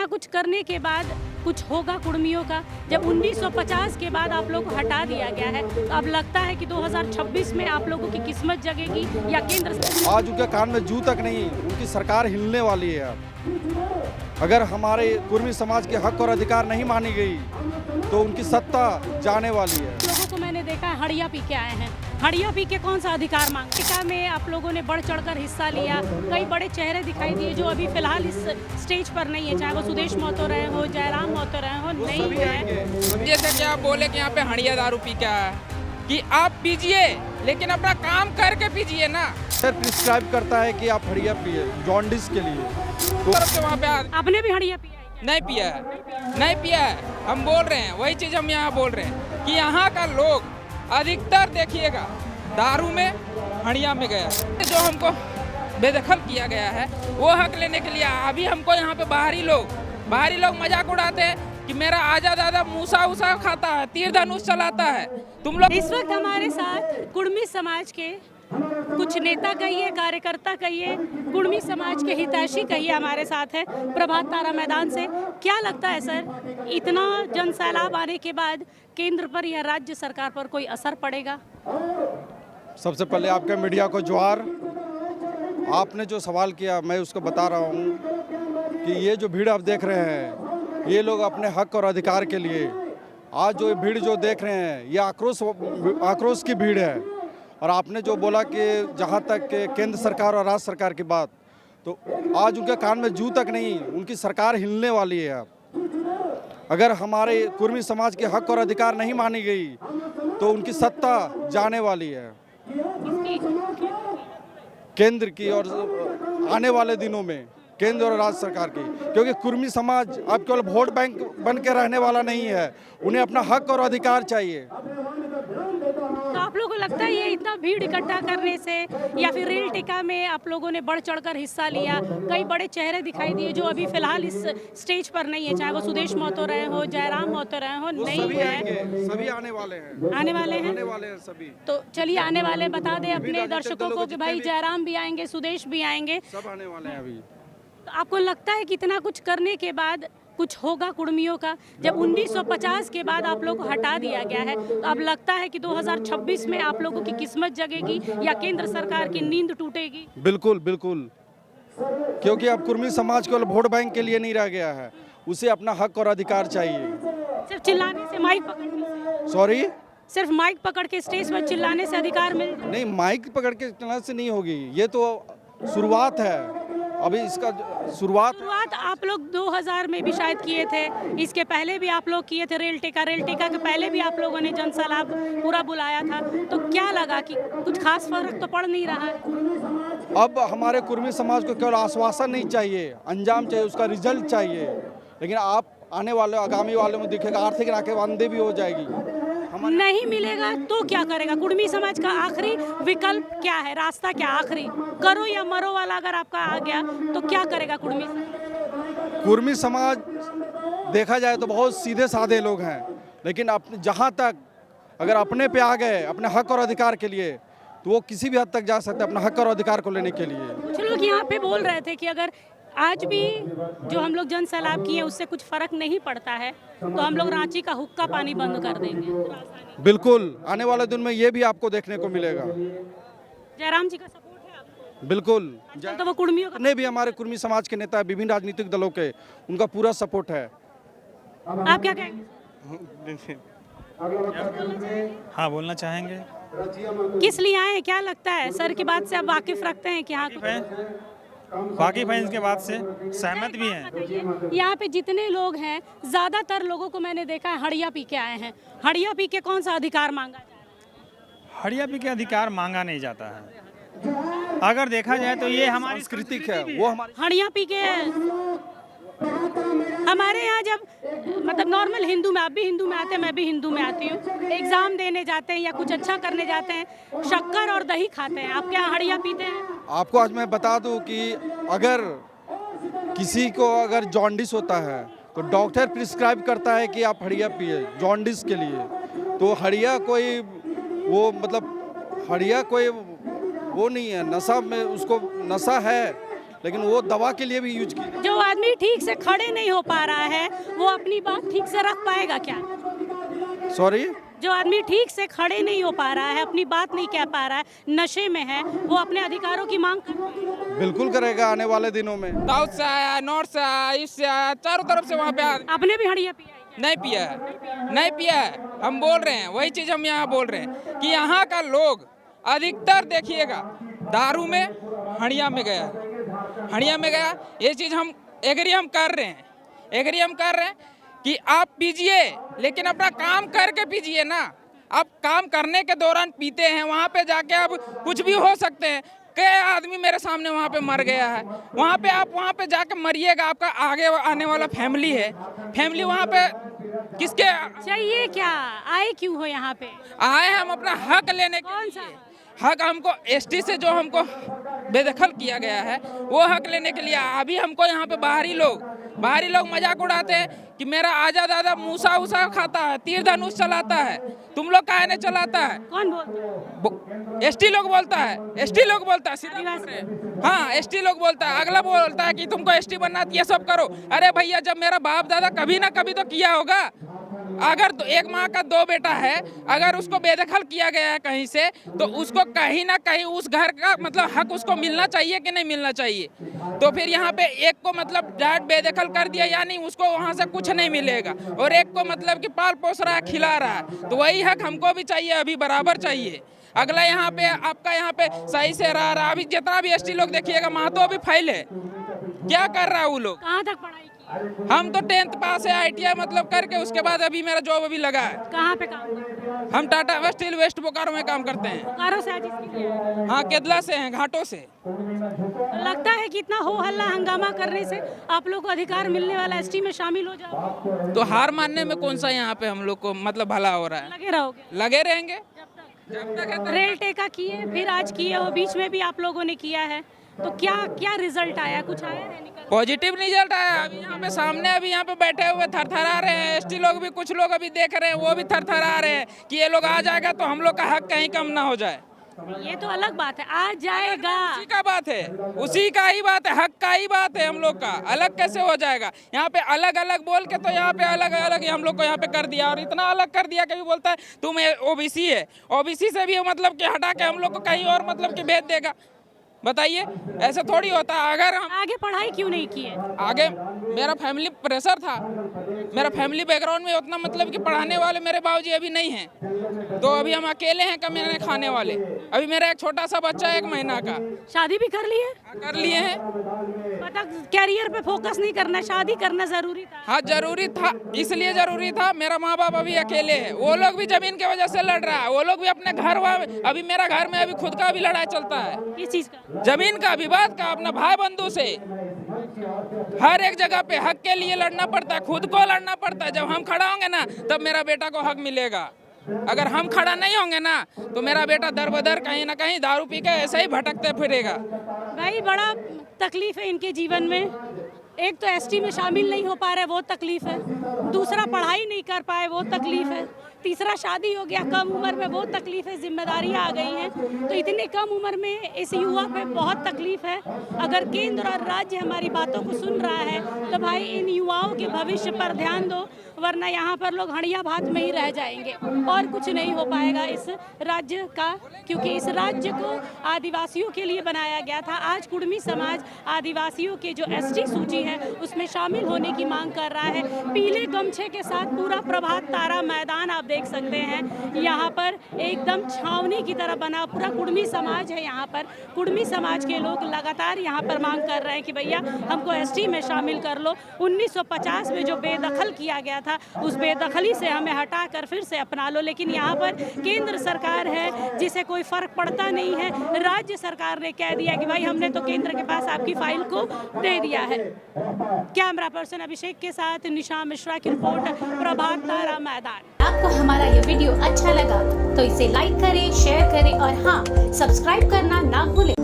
कुछ करने के बाद कुछ होगा कुर्मियों का। जब 1950 के बाद आप लोग को हटा दिया गया है, तो अब लगता है कि 2026 में आप लोगों की किस्मत जगेगी या केंद्र। आज उनके कान में जू तक नहीं, उनकी सरकार हिलने वाली है। अब अगर हमारे कुर्मी समाज के हक और अधिकार नहीं मानी गई तो उनकी सत्ता जाने वाली है। लोगों को मैंने देखा है हड़िया पी के आए हैं, हड़िया पी के कौन सा अधिकार मांग। टीका में आप लोगों ने बढ़ चढ़कर हिस्सा लिया, कई बड़े चेहरे दिखाई दिए जो अभी फिलहाल इस स्टेज पर नहीं है, चाहे वो सुदेश महतो रहे हो, जयराम महतो रहे हो, नहीं है। जैसे कि आप बोले कि यहाँ पे हड़िया दारू पी के आया कि आप पीजिए लेकिन अपना काम करके पीजिए ना। सर प्रिस्क्राइब करता है कि आप हड़िया पिए जॉन्डिस के लिए, तो वहाँ पे आपने भी हड़िया पिया है? नहीं पिया है, नहीं पिया है। हम बोल रहे हैं वही चीज हम यहाँ बोल रहे हैं कि यहाँ का लोग अधिकतर देखिएगा दारू में हड़िया में गया। जो हमको बेदखल किया गया है वो हक लेने के लिए अभी हमको यहाँ पे बाहरी लोग मजाक उड़ाते हैं कि मेरा आजा दादा मूसा उसा खाता है, तीर धनुष चलाता है। तुम लोग इस वक्त हमारे साथ कुर्मी समाज के कुछ नेता कहिए, कार्यकर्ता कहिए, कुर्मी समाज के हितैषी कहिए हमारे साथ है प्रभात तारा मैदान से। क्या लगता है सर, इतना जन सैलाब आने के बाद केंद्र पर या राज्य सरकार पर कोई असर पड़ेगा? सबसे पहले आपका मीडिया को जोहार। आपने जो सवाल किया मैं उसको बता रहा हूँ कि ये जो भीड़ आप देख रहे हैं, ये लोग अपने हक और अधिकार के लिए आज जो भीड़ जो देख रहे हैं ये आक्रोश की भीड़ है। और आपने जो बोला कि जहाँ तक केंद्र सरकार और राज्य सरकार की बात, तो आज उनके कान में जू तक नहीं, उनकी सरकार हिलने वाली है। अब अगर हमारे कुर्मी समाज के हक और अधिकार नहीं मानी गई तो उनकी सत्ता जाने वाली है केंद्र की और आने वाले दिनों में केंद्र और राज्य सरकार की। क्योंकि कुर्मी समाज अब केवल वोट बैंक बन के रहने वाला नहीं है, उन्हें अपना हक और अधिकार चाहिए। तो आप लोगों को लगता है ये इतना भीड़ इकट्ठा करने से या फिर रेल टिका में आप लोगों ने बढ़ चढ़कर हिस्सा लिया, कई बड़े चेहरे दिखाई दिए जो अभी फिलहाल इस स्टेज पर नहीं है, चाहे वो सुदेश महतो रहे हो, जयराम महतो रहे हो, नहीं है। सभी आने वाले हैं, आने वाले हैं सभी। तो चलिए आने वाले बता दें अपने दर्शकों को कि भाई जयराम भी आएंगे, सुदेश भी आएंगे, सब आने वाले हैं अभी। तो आपको लगता है कि इतना कुछ करने के बाद कुछ होगा कुर्मियों का? जब 1950 के बाद आप लोग को हटा दिया गया है, तो अब लगता है कि 2026 में आप लोगों की किस्मत जगेगी या केंद्र सरकार की नींद टूटेगी? बिल्कुल बिल्कुल, क्योंकि अब कुर्मी समाज केवल वोट बैंक के लिए नहीं रह गया है, उसे अपना हक और अधिकार चाहिए। सिर्फ चिल्लाने से, माइक पकड़ सॉरी, सिर्फ माइक पकड़ के स्टेज पर चिल्लाने से अधिकार मिल जाए? नहीं, माइक पकड़ के चलने से नहीं होगी, ये तो शुरुआत है। अभी इसका शुरुआत आप लोग 2000 में भी शायद किए थे, इसके पहले भी आप लोग किए थे रेल टिका के पहले भी आप लोगों ने जन सैलाब पूरा बुलाया था। तो क्या लगा कि कुछ खास फर्क तो पड़ नहीं रहा है? अब हमारे कुर्मी समाज को केवल आश्वासन नहीं चाहिए, अंजाम चाहिए, उसका रिजल्ट चाहिए। लेकिन आप आने वाले आगामी वाले में दिखेगा आर्थिक नाकेबंदी भी हो जाएगी। नहीं मिलेगा तो क्या करेगा कुर्मी समाज का? आखिरी विकल्प क्या है, रास्ता क्या आखिरी? करो या मरो वाला अगर आपका आ गया तो क्या करेगा कुर्मी समाज? कुर्मी समाज देखा जाए तो बहुत सीधे साधे लोग हैं, लेकिन अपने जहाँ तक अगर अपने पे आ गए अपने हक और अधिकार के लिए तो वो किसी भी हद तक जा सकते हैं अपना हक और अधिकार को लेने के लिए। कुछ लोग यहाँ पे बोल रहे थे कि अगर आज भी जो हम लोग जन सैलाब किए उससे कुछ फर्क नहीं पड़ता है तो हम लोग रांची का हुक्का पानी बंद कर देंगे। बिल्कुल, आने वाले दिन में ये भी आपको देखने को मिलेगा। जयराम जी का सपोर्ट है आपको? बिल्कुल, तो वो कुर्मियों का जितने भी हमारे कुर्मी समाज के नेता विभिन्न राजनीतिक दलों के, उनका पूरा सपोर्ट है। आप क्या कहेंगे? हाँ, बोलना चाहेंगे। किस लिए आए हैं, क्या लगता है? सर की बात से आप वाकिफ रखते हैं कि हाँ वाकिफ हैं, इसके बाद से सहमत भी हैं। यहाँ पे जितने लोग हैं ज्यादातर लोगों को मैंने देखा है हड़िया पी के आए हैं, हड़िया पी के कौन सा अधिकार मांगा जा रहा है? हड़िया पी के अधिकार मांगा नहीं जाता है। अगर देखा जाए तो ये हमारी सांस्कृतिक है, वो हमारी हड़िया पी के हमारे यहाँ जब मतलब नॉर्मल हिंदू में, आप भी हिंदू में आते हैं, मैं भी हिंदू में आती हूँ, एग्जाम देने जाते हैं या कुछ अच्छा करने जाते हैं, शक्कर और दही खाते हैं। आप क्या हड़िया पीते हैं? आपको आज मैं बता दूं कि अगर किसी को अगर जॉन्डिस होता है तो डॉक्टर प्रिस्क्राइब करता है कि आप हड़िया पिए जॉन्डिस के लिए। तो हड़िया कोई वो मतलब हड़िया कोई वो नहीं है, नशा में उसको नशा है, लेकिन वो दवा के लिए भी यूज की। जो आदमी ठीक से खड़े नहीं हो पा रहा है वो अपनी बात ठीक से रख पाएगा क्या? सॉरी, जो आदमी ठीक से खड़े नहीं हो पा रहा है, अपनी बात नहीं कह पा रहा है, नशे में है, वो अपने अधिकारों की मांग कर बिल्कुल करेगा आने वाले दिनों में। साउथ से आया, नॉर्थ से आया, ईस्ट से आया, चारों तरफ से वहाँ पे आपने भी हड़िया पिया है क्या? नहीं पिया है, नहीं पिया है। हम बोल रहे हैं, वही चीज़ हम यहाँ बोल रहे हैं कि यहाँ का लोग अधिकतर देखिएगा दारू में, हड़िया में गया, हड़िया में गया। ये चीज़ हम एग्री हम कर रहे हैं कि आप पीजिए, लेकिन अपना काम करके पीजिए ना। आप काम करने के दौरान पीते हैं, वहाँ पे जाके अब कुछ भी हो सकते हैं। कई आदमी मेरे सामने वहाँ पे मर गया है। वहाँ पे जाके मरिएगा, आपका आगे आने वाला फैमिली है, फैमिली वहाँ पे किसके चाहिए क्या? आए क्यों हो यहाँ पे? आए हम अपना हक लेने के कौन सा लिए। हक हमको एसटी से जो हमको बेदखल किया गया है वो हक लेने के लिए। अभी हमको यहाँ पे बाहरी लोग मजाक उड़ाते हैं कि मेरा आजा दादा मूसा उसा खाता है, तीर धनुष चलाता है, तुम लोग काहे नहीं चलाता है? कौन बोलता है? एसटी लोग बोलता है, सीधा बोल रहे हैं। हाँ, एसटी लोग बोलता है, अगला बोलता है कि तुमको एसटी बनना ये सब करो। अरे भैया, जब मेरा बाप दादा कभी ना कभी तो किया होगा। अगर एक माँ का 2 बेटा है, अगर उसको बेदखल किया गया है कहीं से, तो उसको कहीं ना कहीं उस घर का मतलब हक उसको मिलना चाहिए कि नहीं मिलना चाहिए। तो फिर यहाँ पे एक को मतलब डायरेक्ट बेदखल कर दिया, यानी उसको वहाँ से कुछ नहीं मिलेगा, और एक को मतलब कि पाल पोस रहा है, खिला रहा है। तो वही हक हमको भी चाहिए, अभी बराबर चाहिए। अगला यहाँ पे आपका यहाँ पे सही से रह रहा। अभी जितना भी एसटी लोग देखिएगा, महतो अभी फैल है, क्या कर रहा है वो लोग? कहाँ तक पढ़ाई की? हम तो 10th पास है, ITI मतलब करके, उसके बाद अभी मेरा जॉब अभी लगा है। कहाँ पे काम करते हैं? हम टाटा स्टील वेस्ट बोकारो में काम करते हैं। बोकारो से आज इसके लिए आए हैं। हाँ, केदला से हैं, घाटों से। लगता है कि इतना हो हल्ला हंगामा करने से आप लोग को अधिकार मिलने वाला, एसटी में शामिल हो जाओ तो हार मानने में कौन सा यहाँ पे हम लोग को मतलब भला हो रहा है? लगे रहोगे लगे रहेंगे जब तक रेल टेका किए, फिर आज किए हो, बीच में भी आप लोगों ने किया है, तो क्या रिजल्ट आया? कुछ आया है निकल? पॉजिटिव रिजल्ट आया। अभी यहाँ पे सामने अभी यहाँ पे बैठे हुए थरथरा रहे हैं एसटी लोग भी, कुछ लोग अभी देख रहे हैं, वो भी थरथरा रहे हैं कि ये लोग आ जाएगा तो हम लोग का हक कहीं कम ना हो जाए। ये तो अलग बात है, आ जाएगा, उसी का बात है, उसी का ही बात है, हक का ही बात है। हम लोग का अलग कैसे हो जाएगा? यहाँ पे अलग अलग बोल के तो यहाँ पे अलग अलग हम लोग को यहाँ पे कर दिया, और इतना अलग कर दिया कि बोलता है तुम ओबीसी है, ओबीसी से भी मतलब कि हटा के हम लोग को कहीं और मतलब कि भेज देगा। बताइए, ऐसे थोड़ी होता है। अगर हम आगे पढ़ाई क्यों नहीं की है? आगे मेरा फैमिली प्रेशर था, मेरा फैमिली बैकग्राउंड में उतना मतलब कि पढ़ाने वाले मेरे बाबूजी अभी नहीं हैं, तो अभी हम अकेले हैं कमाने खाने वाले। अभी मेरा एक छोटा सा बच्चा 1 महीना का। शादी भी कर ली है? कर लिए हैं। पता कैरियर पे फोकस नहीं करना, शादी करना जरूरी था? हाँ, जरूरी था, इसलिए जरूरी था। मेरा माँ बाप अभी अकेले है, वो लोग भी जमीन की वजह से लड़ रहा है, वो लोग भी अपने घर, अभी मेरा घर में अभी खुद का भी लड़ाई चलता है, किस चीज का? जमीन का, विवाद का, अपना भाई बंधु से। हर एक जगह पे हक के लिए लड़ना पड़ता है, खुद को लड़ना पड़ता है। जब हम खड़ा होंगे ना, तब मेरा बेटा को हक मिलेगा। अगर हम खड़ा नहीं होंगे ना, तो मेरा बेटा दर बदर कहीं ना कहीं दारू पी के ऐसे ही भटकते फिरेगा। भाई, बड़ा तकलीफ है इनके जीवन में। एक तो एसटी में शामिल नहीं हो पा रहे, वो तकलीफ है। दूसरा, पढ़ाई नहीं कर पाए, वो तकलीफ है। तीसरा, शादी हो गया कम उम्र में, वो तकलीफ है। जिम्मेदारियां आ गई हैं, तो इतनी कम उम्र में इस युवा पे बहुत तकलीफ है। अगर केंद्र और राज्य हमारी बातों को सुन रहा है, तो भाई इन युवाओं के भविष्य पर ध्यान दो, वरना यहाँ पर लोग हड़िया भात में ही रह जाएंगे और कुछ नहीं हो पाएगा इस राज्य का, क्योंकि इस राज्य को आदिवासियों के लिए बनाया गया था। आज कुड़मी समाज आदिवासियों के जो एसटी सूची है उसमें शामिल होने की मांग कर रहा है। पीले गमछे के साथ पूरा प्रभात तारा मैदान आप देख सकते हैं, यहाँ पर एकदम छावनी की तरह बना पूरा कुड़मी समाज है। यहाँ पर कुड़मी समाज के लोग लगातार यहाँ पर मांग कर रहे हैं कि भैया हमको एसटी में शामिल कर लो। 1950 में जो बेदखल किया गया था, उस बेदखली से हमें हटाकर फिर से अपना लो। लेकिन यहाँ पर केंद्र सरकार है जिसे कोई फर्क पड़ता नहीं है। राज्य सरकार ने कह दिया कि भाई हमने तो केंद्र के पास आपकी फाइल को दे दिया है। कैमरा पर्सन अभिषेक के साथ निशा मिश्रा की रिपोर्ट, प्रभात तारा मैदान। आपको हमारा ये वीडियो अच्छा लगा तो इसे लाइक करें, शेयर करें और हाँ, सब्सक्राइब करना ना भूलें।